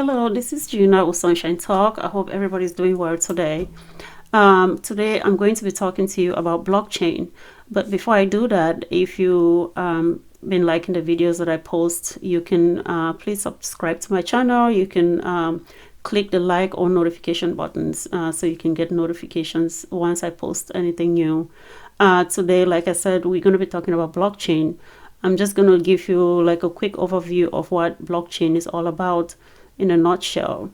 Hello, this is Gina with Sunshine Talk. I hope everybody's doing well today. Today I'm going to be talking to you about blockchain. But before I do that, if you been liking the videos that I post, you can please subscribe to my channel. You can click the like or notification buttons so you can get notifications once I post anything new. Today, like I said, we're going to be talking about blockchain. I'm just going to give you like a quick overview of what blockchain is all about in a nutshell.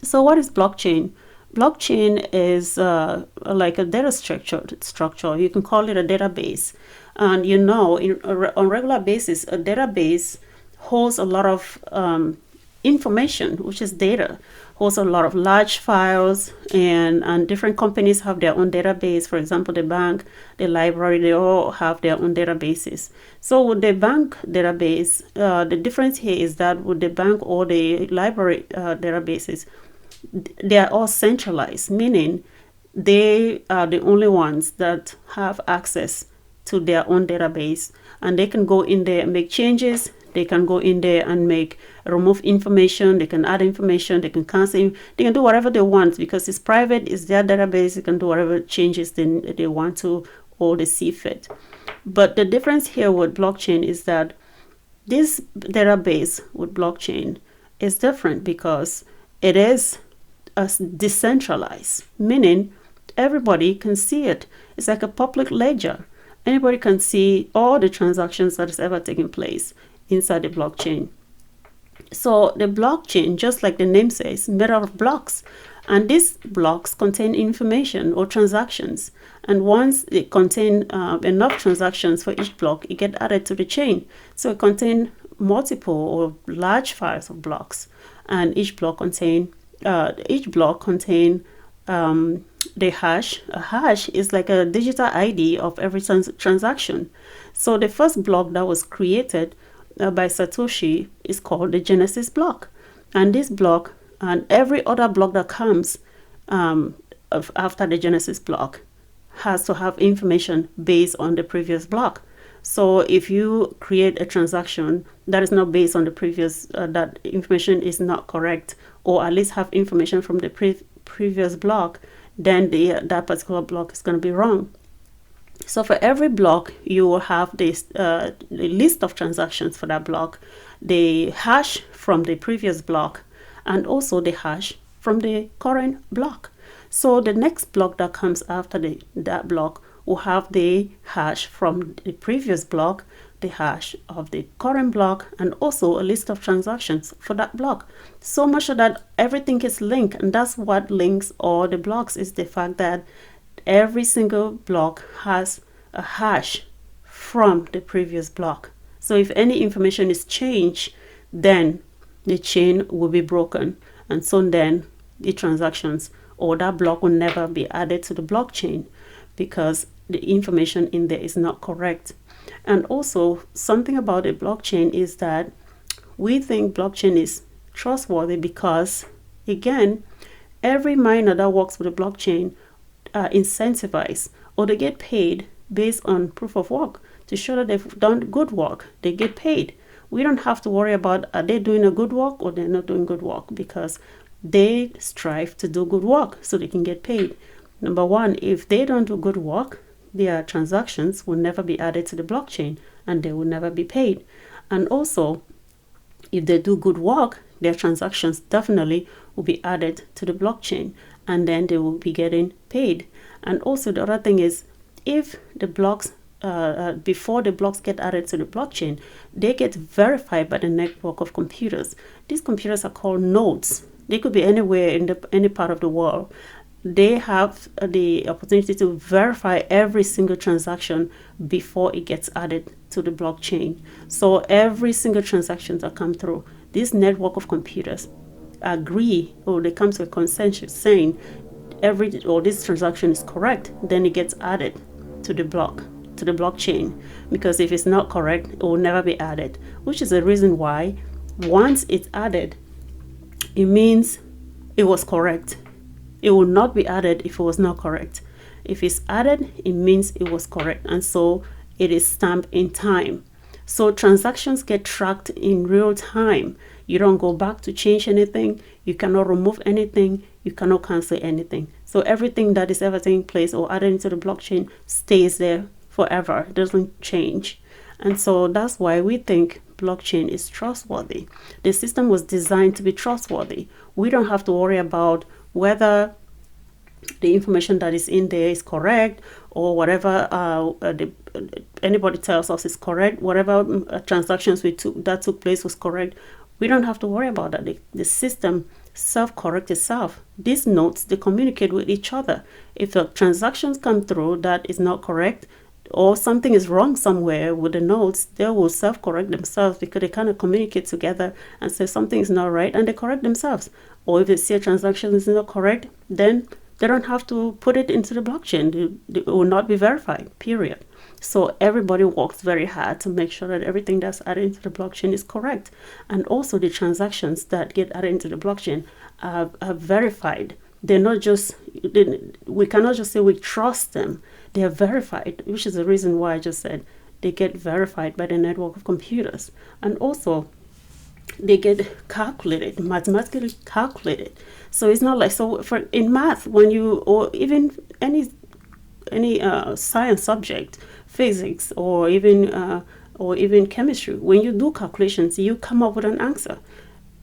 So what is blockchain? Blockchain is like a data structure. You can call it a database. And on regular basis, a database holds a lot of information, which is data, holds a lot of large files, and different companies have their own database. For example, the bank, the library, they all have their own databases. So with the bank database, the difference here is that with the bank or the library databases, they are all centralized, meaning they are the only ones that have access to their own database, and they can go in there and make changes. They can go in there and remove information. They can add information. They can cancel. They can do whatever they want because it's private. It's their database. They can do whatever changes they want to or they see fit. But the difference here with blockchain is that this database with blockchain is different because it is decentralized, meaning everybody can see it. It's like a public ledger. Anybody can see all the transactions that has ever taken place inside the blockchain. So the blockchain, just like the name says, made out of blocks, and these blocks contain information or transactions, and once they contain enough transactions for each block, it gets added to the chain. So it contains multiple or large files of blocks, and each block contain the hash. A hash is like a digital ID of every transaction. So the first block that was created by Satoshi is called the Genesis block, and this block and every other block that comes after the Genesis block has to have information based on the previous block. So if you create a transaction that is not based on the previous, that information is not correct, or at least have information from the previous block, then that particular block is going to be wrong. So for every block, you will have this the list of transactions for that block, the hash from the previous block, and also the hash from the current block. So the next block that comes after that block will have the hash from the previous block, the hash of the current block, and also a list of transactions for that block. So much so that everything is linked, and that's what links all the blocks, is the fact that every single block has a hash from the previous block. So if any information is changed, then the chain will be broken, and so then the transactions or that block will never be added to the blockchain because the information in there is not correct. And also something about a blockchain is that we think blockchain is trustworthy because, again, every miner that works with the blockchain are incentivized, or they get paid based on proof of work to show that they've done good work. They get paid. We don't have to worry about are they doing a good work or they're not doing good work, because they strive to do good work so they can get paid. Number one, if they don't do good work, their transactions will never be added to the blockchain and they will never be paid. And also, if they do good work, their transactions definitely will be added to the blockchain and then they will be getting paid. And also the other thing is, if the blocks before the blocks get added to the blockchain, they get verified by the network of computers. These computers are called nodes. They could be anywhere in any part of the world. They have the opportunity to verify every single transaction before it gets added to the blockchain. So every single transaction that comes through this network of computers agree, or they come to a consensus saying this transaction is correct, then it gets added to the blockchain, because if it's not correct, it will never be added, which is the reason why once it's added, it means it was correct. It will not be added if it was not correct. If it's added, it means it was correct, and so it is stamped in time. So transactions get tracked in real time. You don't go back to change anything. You cannot remove anything. You cannot cancel anything. So everything that is ever taking place or added into the blockchain stays there forever. It doesn't change. And so that's why we think blockchain is trustworthy. The system was designed to be trustworthy. We don't have to worry about whether the information that is in there is correct, or whatever anybody tells us is correct, whatever transactions that took place was correct. We don't have to worry about that. The system self-corrects itself. These nodes, they communicate with each other. If the transactions come through that is not correct, or something is wrong somewhere with the nodes, they will self-correct themselves, because they kind of communicate together and say something is not right, and they correct themselves. Or if they see a transaction is not correct, then they don't have to put it into the blockchain. It will not be verified, period. So everybody works very hard to make sure that everything that's added into the blockchain is correct. And also the transactions that get added into the blockchain are verified. They're not just, we cannot just say we trust them. They are verified, which is the reason why I just said they get verified by the network of computers. And also they get calculated, mathematically calculated. So it's not like, so for in math, when you, or even any science subject, physics, or even chemistry, when you do calculations, you come up with an answer.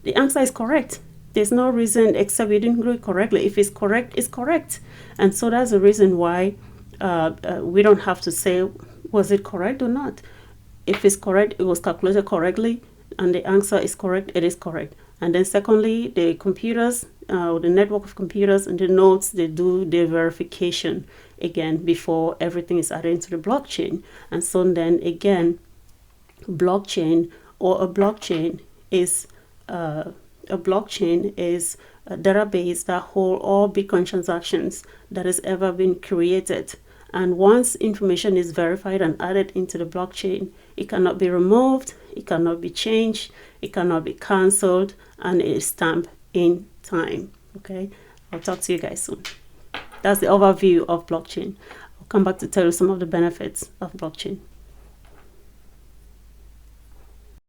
The answer is correct. There's no reason except you didn't do it correctly. If it's correct, it's correct. And so that's the reason why we don't have to say, was it correct or not? If it's correct, it was calculated correctly, and the answer is correct, it is correct. And then secondly, the computers, the network of computers and the nodes, they do their verification again before everything is added into the blockchain. And so then again, a blockchain is a database that holds all Bitcoin transactions that has ever been created. And once information is verified and added into the blockchain, it cannot be removed, it cannot be changed, it cannot be cancelled, and it is stamped in time. Okay, I'll talk to you guys soon. That's the overview of blockchain. I'll come back to tell you some of the benefits of blockchain.